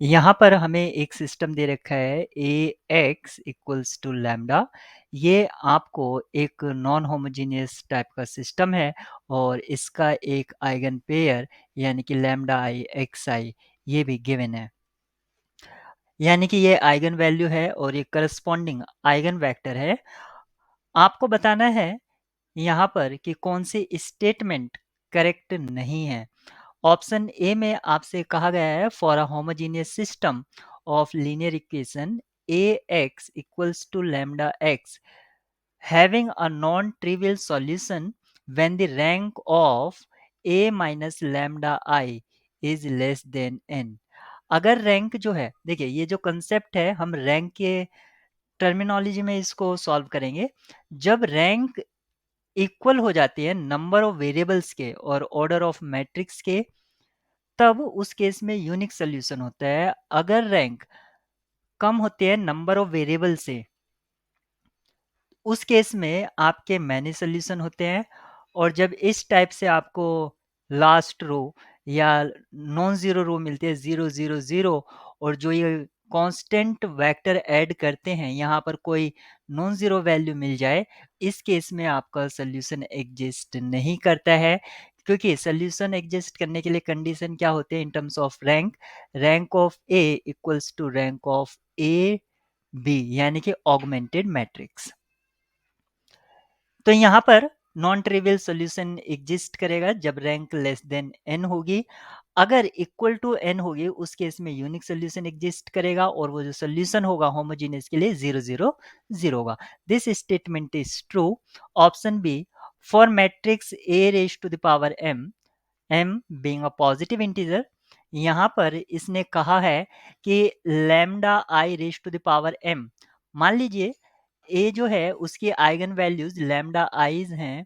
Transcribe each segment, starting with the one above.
यहाँ पर हमें एक सिस्टम दे रखा है ए एक्स इक्वल्स टू लैम्डा। ये आपको एक नॉन होमोजीनियस टाइप का सिस्टम है और इसका एक आइगन पेयर यानी कि लैम्डा आई एक्स आई ये भी गिवन है। यानी कि ये आइगन वैल्यू है और ये करस्पॉन्डिंग आइगन वेक्टर है। आपको बताना है यहाँ पर कि कौन सी स्टेटमेंट करेक्ट नहीं है। ऑप्शन ए में आपसे कहा गया है for a homogeneous system of linear equation A X equals to lambda X having a non trivial solution when the rank of A minus lambda I is less than N. अगर rank जो है, देखिए ये जो concept है हम rank के terminology में इसको सॉल्व करेंगे। जब रैंक इक्वल हो जाती है नंबर ऑफ वेरिएबल्स के और ऑर्डर ऑफ मैट्रिक्स के, तब उस केस में यूनिक सोल्यूशन होता है। अगर रैंक कम होती है नंबर ऑफ वेरिएबल से, उस केस में आपके मैनी सोल्यूशन होते हैं। और जब इस टाइप से आपको लास्ट रो या नॉन जीरो रो मिलती है 0 0 0 और जो ये कांस्टेंट वेक्टर ऐड करते हैं यहाँ पर कोई नॉन जीरो वैल्यू मिल जाए, इस केस में आपका सोल्यूशन एग्जिस्ट नहीं करता है। क्योंकि सोल्यूशन एग्जिस्ट करने के लिए कंडीशन क्या होते हैं in terms of rank, rank of A equals to rank of A B यानी कि ऑगमेंटेड मैट्रिक्स। तो यहाँ पर नॉन ट्रिवियल सॉल्यूशन एग्जिस्ट करेगा जब रैंक लेस देन एन होगी। अगर इक्वल टू एन होगी उस केस में यूनिक सोल्यूशन एग्जिस्ट करेगा और वो जो सोल्यूशन होगा होमोजेनियस के लिए 0 0 0 होगा। This statement is true. Option B for matrix A raise to the power M, M being a positive integer, यहाँ पर इसने कहा है कि lambda I raise to the power M. मान लीजिए ए जो है उसकी आइगन वैल्यूज लैम्डा आईज हैं,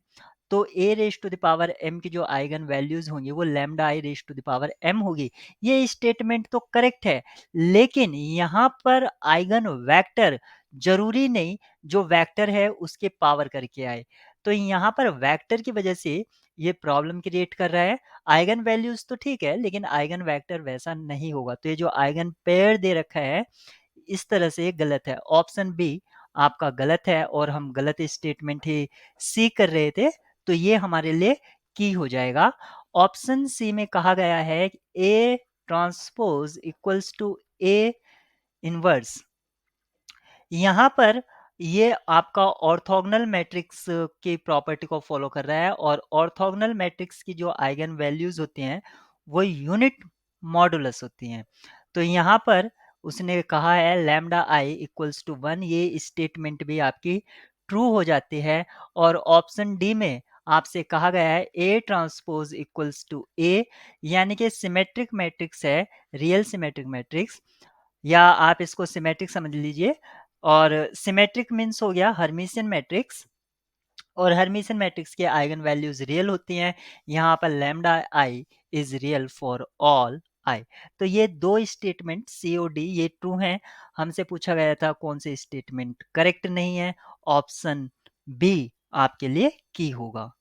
तो A raise to the power M की जो आइगन वैल्यूज होंगी वो lambda I raise to the power M होगी। ये स्टेटमेंट तो करेक्ट है, लेकिन यहाँ पर आइगन वेक्टर जरूरी नहीं जो वेक्टर है उसके पावर करके आए। तो यहाँ पर वेक्टर की वजह से ये प्रॉब्लम क्रिएट कर रहा है। आइगन वैल्यूज तो ठीक है लेकिन आइगन वेक्टर वैसा नहीं होगा। तो ये जो आइगन पेयर दे रखा है इस तरह से गलत है। ऑप्शन बी आपका गलत है और हम गलत स्टेटमेंट ही सी कर रहे थे, तो ये हमारे लिए की हो जाएगा। ऑप्शन सी में कहा गया है A transpose equals to A inverse. यहाँ पर ये आपका ऑर्थोगोनल मैट्रिक्स की प्रॉपर्टी को फॉलो कर रहा है और ऑर्थोगोनल मैट्रिक्स की जो आइगन वैल्यूज होती हैं वो यूनिट मॉडुलस होती हैं। तो यहाँ पर उसने कहा है लैम्डा आई इक्वल्स टू 1, ये स्टेटमेंट भी आपकी ट्रू हो जाती है। और ऑप्शन डी में आपसे कहा गया है ए ट्रांसपोज इक्वल्स टू ए, यानी कि सिमेट्रिक मैट्रिक्स है, रियल सिमेट्रिक मैट्रिक्स, या आप इसको सिमेट्रिक समझ लीजिए। और सिमेट्रिक मीन्स हो गया हर्मिशियन मैट्रिक्स, और हर्मिशियन मैट्रिक्स के आइगन वैल्यूज रियल होती हैं। यहाँ पर lambda I is real for all I. तो ये दो स्टेटमेंट सी ओ डी ये ट्रू हैं। हमसे पूछा गया था कौन से स्टेटमेंट करेक्ट नहीं है, ऑप्शन बी आपके लिए की होगा।